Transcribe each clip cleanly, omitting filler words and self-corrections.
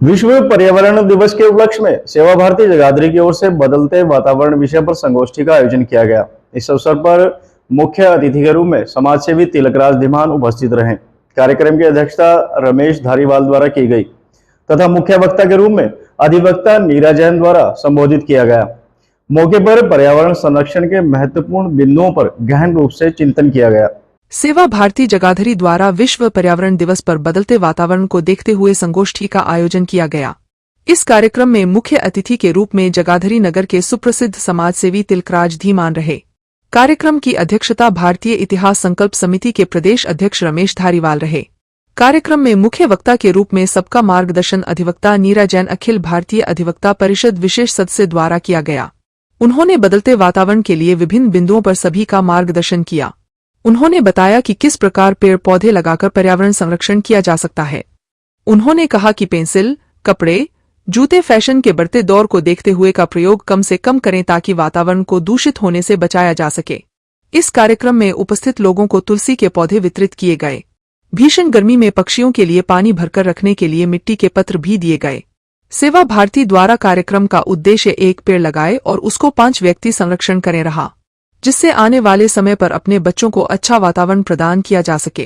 विश्व पर्यावरण दिवस के उपलक्ष्य में सेवा भारती जगाधरी की ओर से बदलते वातावरण विषय पर संगोष्ठी का आयोजन किया गया। इस अवसर पर मुख्य अतिथि के रूप में समाजसेवी तिलकराज धीमान उपस्थित रहे। कार्यक्रम की अध्यक्षता रमेश धारीवाल द्वारा की गई तथा मुख्य वक्ता के रूप में अधिवक्ता नीरा जैन द्वारा संबोधित किया गया। मौके पर पर्यावरण संरक्षण के महत्वपूर्ण बिंदुओं पर गहन रूप से चिंतन किया गया। सेवा भारती जगाधरी द्वारा विश्व पर्यावरण दिवस पर बदलते वातावरण को देखते हुए संगोष्ठी का आयोजन किया गया। इस कार्यक्रम में मुख्य अतिथि के रूप में जगाधरी नगर के सुप्रसिद्ध समाजसेवी तिलकराज धीमान रहे। कार्यक्रम की अध्यक्षता भारतीय इतिहास संकल्प समिति के प्रदेश अध्यक्ष रमेश धारीवाल रहे। कार्यक्रम में मुख्य वक्ता के रूप में सबका मार्गदर्शन अधिवक्ता नीरा जैन अखिल भारतीय अधिवक्ता परिषद विशेष सदस्य द्वारा किया गया। उन्होंने बदलते वातावरण के लिए विभिन्न बिंदुओं पर सभी का मार्गदर्शन किया। उन्होंने बताया कि किस प्रकार पेड़ पौधे लगाकर पर्यावरण संरक्षण किया जा सकता है। उन्होंने कहा कि पेंसिल, कपड़े, जूते फैशन के बढ़ते दौर को देखते हुए का प्रयोग कम से कम करें ताकि वातावरण को दूषित होने से बचाया जा सके। इस कार्यक्रम में उपस्थित लोगों को तुलसी के पौधे वितरित किए गए। भीषण गर्मी में पक्षियों के लिए पानी भरकर रखने के लिए मिट्टी के पत्र भी दिए गए। सेवा भारती द्वारा कार्यक्रम का उद्देश्य एक पेड़ लगाए और उसको 5 व्यक्ति संरक्षण करें रहा, जिससे आने वाले समय पर अपने बच्चों को अच्छा वातावरण प्रदान किया जा सके।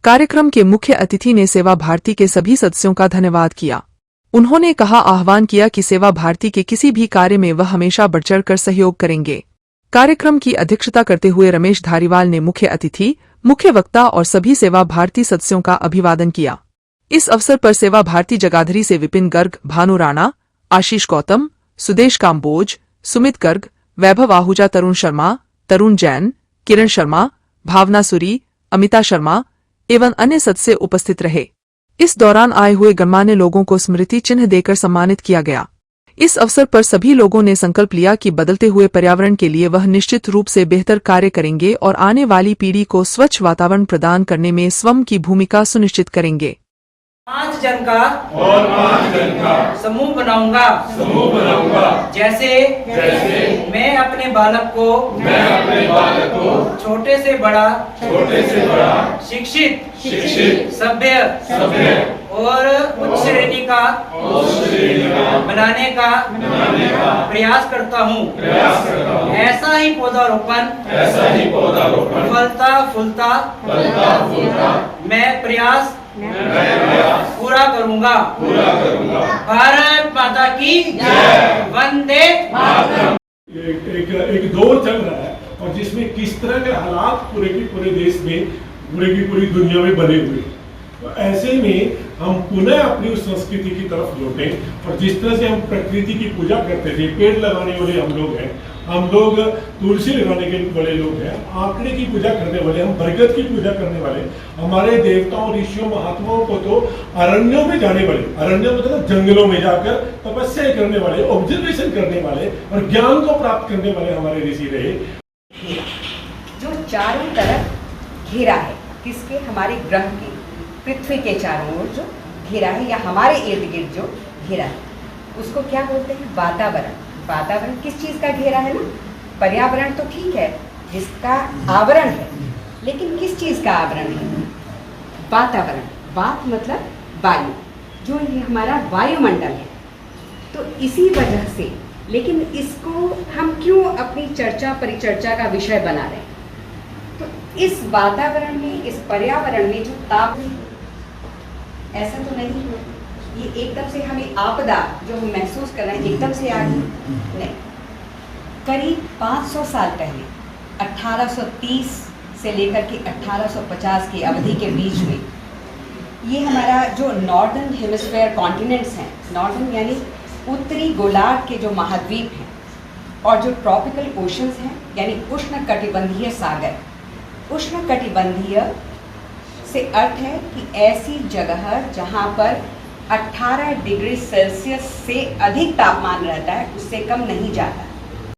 कार्यक्रम के मुख्य अतिथि ने सेवा भारती के सभी सदस्यों का धन्यवाद किया। उन्होंने आह्वान किया कि सेवा भारती के किसी भी कार्य में वह हमेशा बढ़-चढ़ कर सहयोग करेंगे। कार्यक्रम की अध्यक्षता करते हुए रमेश धारीवाल ने मुख्य अतिथि, मुख्य वक्ता और सभी सेवा भारती सदस्यों का अभिवादन किया। इस अवसर पर सेवा भारती जगाधरी से विपिन गर्ग, भानु राणा, आशीष गौतम, सुदेश काम्बोज, सुमित गर्ग, वैभव आहूजा, तरुण शर्मा, तरुण जैन, किरण शर्मा, भावना सुरी, अमिता शर्मा एवं अन्य सदस्य उपस्थित रहे। इस दौरान आए हुए गणमान्य लोगों को स्मृति चिन्ह देकर सम्मानित किया गया। इस अवसर पर सभी लोगों ने संकल्प लिया कि बदलते हुए पर्यावरण के लिए वह निश्चित रूप से बेहतर कार्य करेंगे और आने वाली पीढ़ी को स्वच्छ वातावरण प्रदान करने में स्वयं की भूमिका सुनिश्चित करेंगे। 5 जन का समूह बनाऊंगा जैसे मैं अपने बालक को छोटे से बड़ा शिक्षित सभ्य और उच्च श्रेणी का बनाने का प्रयास करता हूँ। ऐसा ही पौधारोपण फलता फूलता मैं प्रयास पूरा करूंगा। भारत माता की जय। वंदे मातरम। एक दौर चल रहा है और जिसमें किस तरह के हालात पूरे देश में, पूरी दुनिया में बने हुए हैं। तो ऐसे में हम पुनः अपनी उस संस्कृति की तरफ लौटें और जिस तरह से हम प्रकृति की पूजा करते थे, पेड़ लगाने वाले हम लोग हैं, हम लोग तुलसी लगाने के वाले लोग हैं, आंकड़े की पूजा करने वाले, हम बरगद की पूजा करने वाले, हमारे देवताओं, ऋषियों, महात्माओं को तो अरण्यों में जाने वाले, अरण्य मतलब जंगलों में जाकर तपस्या करने वाले, ऑब्जर्वेशन करने वाले और ज्ञान को प्राप्त करने वाले हमारे ऋषि रहे। जो चारों तरफ घिरा है, किसके? हमारे ग्रह के, पृथ्वी के चारों ओर जो घिरा है या हमारे इर्द गिर्द जो घिरा है, उसको क्या बोलते हैं? वातावरण। वातावरण किस चीज़ का घेरा है ना? पर्यावरण तो ठीक है, जिसका आवरण है, लेकिन किस चीज़ का आवरण है? वातावरण। वात मतलब वायु, जो ये हमारा वायुमंडल है। तो इसी वजह से, लेकिन इसको हम क्यों अपनी चर्चा परिचर्चा का विषय बना रहे हैं? तो इस वातावरण में, इस पर्यावरण में जो ताप, ऐसा तो नहीं है ये एकदम से हमें आपदा जो हम महसूस कर रहे हैं एकदम से आ गई, नहीं। करीब 500 साल पहले 1830 से लेकर के 1850 की अवधि के बीच में ये हमारा जो नॉर्दर्न हेमिस्फेयर कॉन्टिनेंट्स हैं, नॉर्दर्न यानी उत्तरी गोलार्ध के जो महाद्वीप हैं और जो ट्रॉपिकल ओशंस हैं यानी उष्णकटिबंधीय सागर, उष्णकटिबंधीय से अर्थ है कि ऐसी जगह जहाँ पर 18 डिग्री सेल्सियस से अधिक तापमान रहता है, उससे कम नहीं जाता।